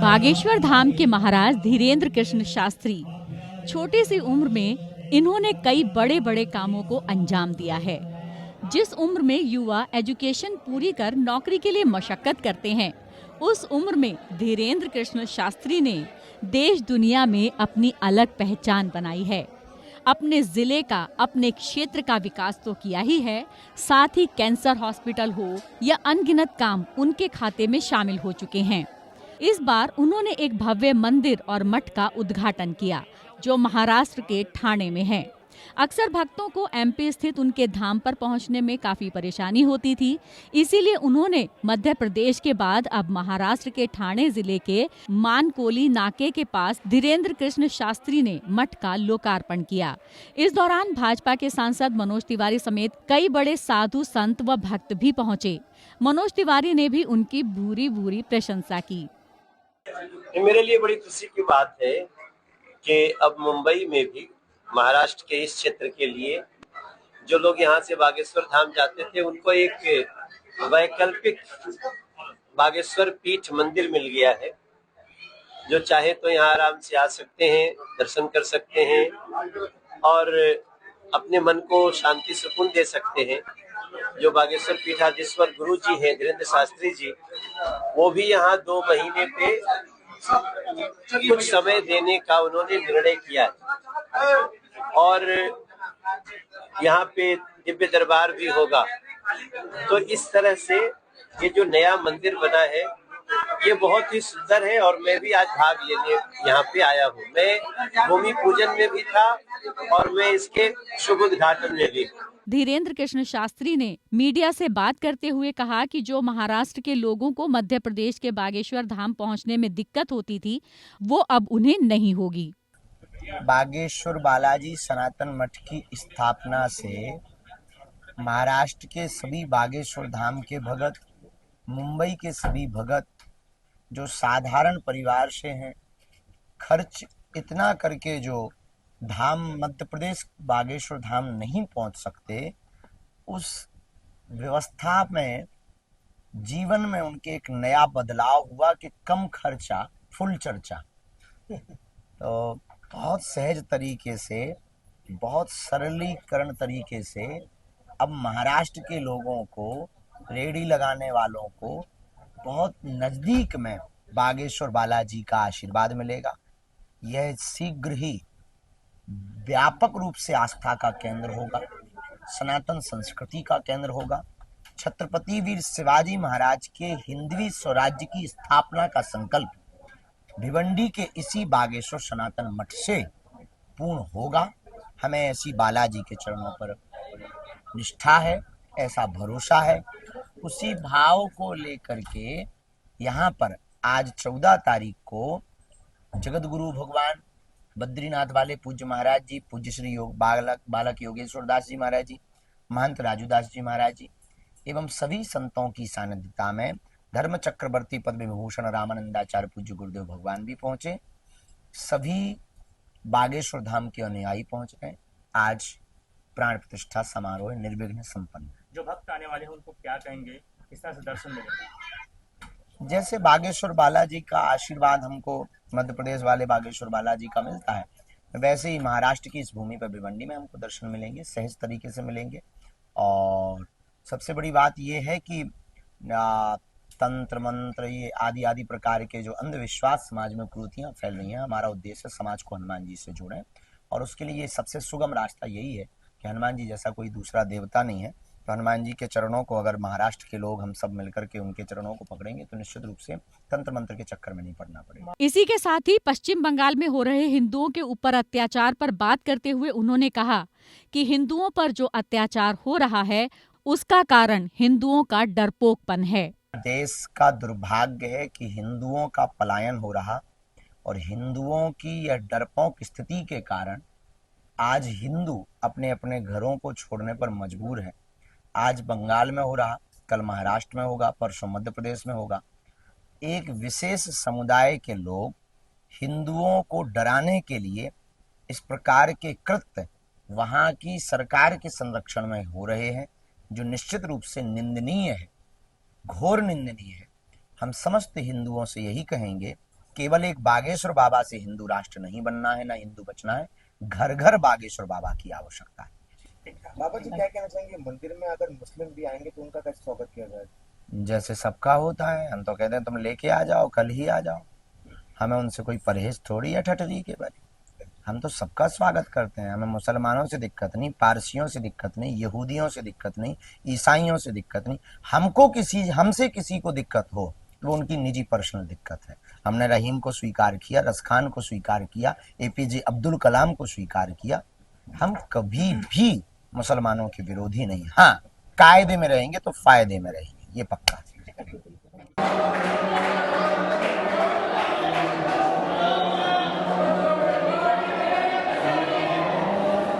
बागेश्वर धाम के महाराज धीरेन्द्र कृष्ण शास्त्री, छोटी सी उम्र में इन्होंने कई बड़े बड़े कामों को अंजाम दिया है। जिस उम्र में युवा एजुकेशन पूरी कर नौकरी के लिए मशक्कत करते हैं, उस उम्र में धीरेन्द्र कृष्ण शास्त्री ने देश दुनिया में अपनी अलग पहचान बनाई है। अपने जिले का, अपने क्षेत्र का विकास तो किया ही है, साथ ही कैंसर हॉस्पिटल हो या अनगिनत काम उनके खाते में शामिल हो चुके हैं। इस बार उन्होंने एक भव्य मंदिर और मठ का उद्घाटन किया, जो महाराष्ट्र के ठाणे में है। अक्सर भक्तों को एमपी स्थित उनके धाम पर पहुंचने में काफी परेशानी होती थी, इसीलिए उन्होंने मध्य प्रदेश के बाद अब महाराष्ट्र के ठाणे जिले के मानकोली नाके के पास धीरेन्द्र कृष्ण शास्त्री ने मठ का लोकार्पण किया। इस दौरान भाजपा के सांसद मनोज तिवारी समेत कई बड़े साधु संत व भक्त भी पहुंचे। मनोज तिवारी ने भी उनकी भूरी भूरी प्रशंसा की। मेरे लिए बड़ी खुशी की बात है कि अब मुंबई में भी महाराष्ट्र के इस क्षेत्र के लिए जो लोग यहाँ से बागेश्वर धाम जाते थे, उनको एक वैकल्पिक बागेश्वर पीठ मंदिर मिल गया है। जो चाहे तो यहाँ आराम से आ सकते हैं, दर्शन कर सकते हैं और अपने मन को शांति सुकून दे सकते हैं। जो बागेश्वर पीठाधीश्वर गुरु जी हैं धीरेन्द्र शास्त्री जी, वो भी यहाँ 2 महीने पे कुछ समय देने का उन्होंने निर्णय किया है और यहाँ पे दिव्य दरबार भी होगा। तो इस तरह से ये जो नया मंदिर बना है, ये बहुत ही सुंदर है और मैं भी आज भाग लेने यहाँ पे आया हूँ। मैं भूमि पूजन में भी था और मैं इसके शुभ उद्घाटन में भी। धीरेन्द्र कृष्ण शास्त्री ने मीडिया से बात करते हुए कहा कि जो महाराष्ट्र के लोगों को मध्य प्रदेश के बागेश्वर धाम पहुंचने में दिक्कत होती थी, वो अब उन्हें नहीं होगी। बागेश्वर बालाजी सनातन मठ की स्थापना से महाराष्ट्र के सभी बागेश्वर धाम के भगत, मुंबई के सभी भगत जो साधारण परिवार से हैं, खर्च इतना करके जो धाम मध्य प्रदेश बागेश्वर धाम नहीं पहुंच सकते, उस व्यवस्था में जीवन में उनके एक नया बदलाव हुआ कि कम खर्चा फुल चर्चा। तो बहुत सहज तरीके से, बहुत सरलीकरण तरीके से अब महाराष्ट्र के लोगों को, रेहड़ी लगाने वालों को बहुत नजदीक में बागेश्वर बालाजी का आशीर्वाद मिलेगा। यह शीघ्र ही व्यापक रूप से आस्था का केंद्र होगा, सनातन संस्कृति का केंद्र होगा। छत्रपति वीर शिवाजी महाराज के हिंदवी स्वराज्य की स्थापना का संकल्प भिवंडी के इसी बागेश्वर सनातन मठ से पूर्ण होगा। हमें ऐसी बालाजी के चरणों पर निष्ठा है, ऐसा भरोसा है। उसी भाव को लेकर के यहाँ पर आज 14 तारीख को जगत गुरु भगवान बद्रीनाथ वाले पूज्य महाराज जी, पूज्य श्री योग बालक योगेश्वर दास जी महाराज जी, महंत राजूदास जी महाराज जी एवं सभी संतों की सानिध्यता में धर्म चक्रवर्ती पद्म विभूषण रामानंदाचार्य पूज्य गुरुदेव भगवान भी पहुंचे। सभी बागेश्वर धाम के अनुयायी पहुंच गए। आज प्राण प्रतिष्ठा समारोह निर्विघ्न संपन्न। जो भक्त आने वाले हैं उनको क्या कहेंगे, किस तरह से दर्शन मिलेगा? जैसे बागेश्वर बालाजी का आशीर्वाद हमको मध्य प्रदेश वाले बागेश्वर बालाजी का मिलता है, वैसे ही महाराष्ट्र की इस भूमि पर भिवंडी में हमको दर्शन मिलेंगे, सहज तरीके से मिलेंगे। और सबसे बड़ी बात यह है कि तंत्र मंत्र ये आदि आदि प्रकार के जो अंधविश्वास समाज में कुरीतियां फैल रही हैं, हमारा उद्देश्य समाज को हनुमान जी से जोड़ें और उसके लिए सबसे सुगम रास्ता यही है कि हनुमान जी जैसा कोई दूसरा देवता नहीं है। तो हनुमान जी के चरणों को अगर महाराष्ट्र के लोग हम सब मिलकर के उनके चरणों को पकड़ेंगे तो निश्चित रूप से तंत्र मंत्र के चक्कर में नहीं पड़ना पड़ेगा। इसी के साथ ही पश्चिम बंगाल में हो रहे हिंदुओं के ऊपर अत्याचार पर बात करते हुए उन्होंने कहा कि हिंदुओं पर जो अत्याचार हो रहा है उसका कारण हिंदुओं का डरपोकपन है। देश का दुर्भाग्य है कि हिंदुओं का पलायन हो रहा और हिंदुओं की यह डरपोक स्थिति के कारण आज हिंदू अपने अपने घरों को छोड़ने पर मजबूर है। आज बंगाल में हो रहा, कल महाराष्ट्र में होगा, परसों मध्य प्रदेश में होगा। एक विशेष समुदाय के लोग हिंदुओं को डराने के लिए इस प्रकार के कृत्य वहां की सरकार के संरक्षण में हो रहे हैं, जो निश्चित रूप से निंदनीय है, घोर निंदनीय है। हम समस्त हिंदुओं से यही कहेंगे, केवल एक बागेश्वर बाबा से हिंदू राष्ट्र नहीं बनना है, ना हिंदू बचना है, घर घर बागेश्वर बाबा की आवश्यकता है। बाबा जी क्या कहना चाहेंगे, मंदिर में अगर मुस्लिम भी आएंगे तो उनका कैसे स्वागत किया जाएगा? जैसे सबका होता है, हम तो कहते हैं तुम लेके आ जाओ, कल ही आ जाओ। हमें उनसे कोई परहेज थोड़ी है ठटरी के बारे। हम तो सबका स्वागत करते हैं। हमें मुसलमानों से दिक्कत नहीं, पारसियों से दिक्कत नहीं, यहूदियों से दिक्कत नहीं, ईसाइयों से दिक्कत नहीं। हमसे किसी को दिक्कत हो वो उनकी निजी पर्सनल दिक्कत है। हमने रहीम को स्वीकार किया, रसखान को स्वीकार किया, एपीजे अब्दुल कलाम को स्वीकार किया। हम कभी भी मुसलमानों के विरोधी नहीं। हाँ, कायदे में रहेंगे तो फायदे में रहेंगे, ये पक्का।